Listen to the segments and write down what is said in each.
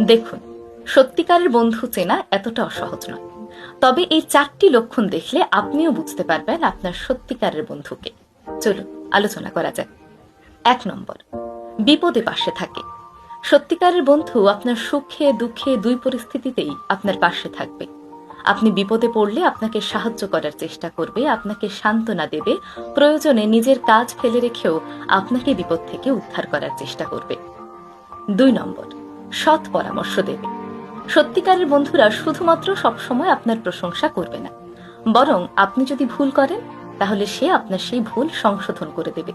দেখুন, সত্যিকারের বন্ধু চেনা এতটা সহজ নয়। তবে এই 4টি লক্ষণ দেখলে আপনিও বুঝতে পারবেন আপনার সত্যিকারের বন্ধুকে। চলুন আলোচনা করা যাক। 1 নম্বর, বিপদে পাশে থাকে। সত্যিকারের বন্ধু আপনার সুখে দুঃখে দুই পরিস্থিতিতেই আপনার পাশে থাকবে। আপনি বিপদে পড়লে আপনাকে সাহায্য করার চেষ্টা করবে, আপনাকে সান্ত্বনা দেবে, প্রয়োজনে নিজের কাজ ফেলে রেখেও আপনাকে বিপদ থেকে উদ্ধার করার চেষ্টা করবে। 2 নম্বর, সৎ পরামর্শ দেবে। সত্যিকারের বন্ধুরা শুধুমাত্র সবসময় আপনার প্রশংসা করবে না, বরং আপনি যদি ভুল করেন তাহলে সে আপনার সেই ভুল সংশোধন করে দেবে।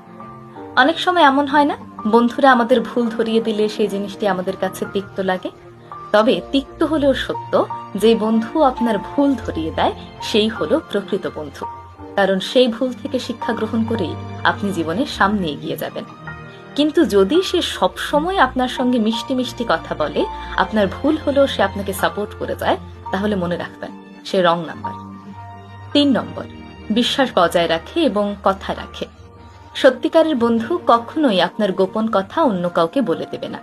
অনেক সময় এমন হয় না, বন্ধুরা আমাদের ভুল ধরিয়ে দিলে সেই জিনিসটি আমাদের কাছে তিক্ত লাগে। তবে তিক্ত হলেও সত্য, যে বন্ধু আপনার ভুল ধরিয়ে দেয় সেই হলো প্রকৃত বন্ধু। কারণ সেই ভুল থেকে শিক্ষা গ্রহণ করেই আপনি জীবনে সামনে এগিয়ে যাবেন। কিন্তু যদি সে সবসময় আপনার সঙ্গে মিষ্টি মিষ্টি কথা বলে, আপনার ভুল হলেও সে আপনাকে সাপোর্ট করে যায়, তাহলে মনে রাখবেন সে রং নাম্বার। 3 নম্বর, বিশ্বাস বজায় রাখে এবং কথা রাখে। সত্যিকারের বন্ধু কখনোই আপনার গোপন কথা অন্য কাউকে বলে দেবে না,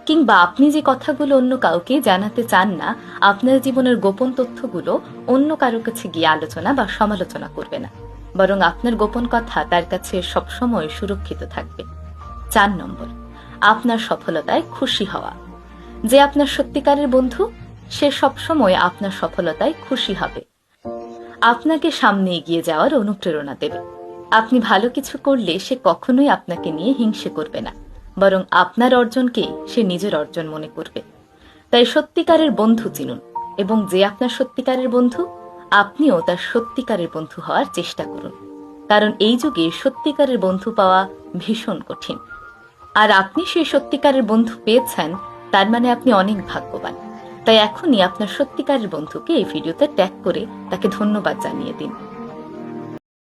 কিংবা আপনি যে কথাগুলো অন্য কাউকে জানাতে চান না, আপনার জীবনের গোপন তথ্যগুলো অন্য কারো কাছে গিয়ে আলোচনা বা সমালোচনা করবে না, বরং আপনার গোপন কথা তার কাছে সবসময় সুরক্ষিত থাকবে। 4 নম্বর, আপনার সফলতায় খুশি হওয়া। যে আপনার সত্যিকারের বন্ধু, সে সবসময় আপনার সফলতায় খুশি হবে, আপনাকে সামনে এগিয়ে যাওয়ার অনুপ্রেরণা দেবে। আপনি ভালো কিছু করলে সে কখনোই আপনাকে নিয়ে হিংসে করবে না, বরং আপনার অর্জনকে সে নিজের অর্জন মনে করবে। তাই সত্যিকারের বন্ধু চিনুন, এবং যে আপনার সত্যিকারের বন্ধু, আপনিও তার সত্যিকারের বন্ধু হওয়ার চেষ্টা করুন। কারণ এই যুগে সত্যিকারের বন্ধু পাওয়া ভীষণ কঠিন। আর আপনি সেই সত্যিকারের বন্ধু পেয়েছেন, তার মানে আপনি অনেক ভাগ্যবান। তাই এখনই আপনার সত্যিকারের বন্ধুকে এই ভিডিওতে ট্যাগ করে তাকে ধন্যবাদ জানিয়ে দিন।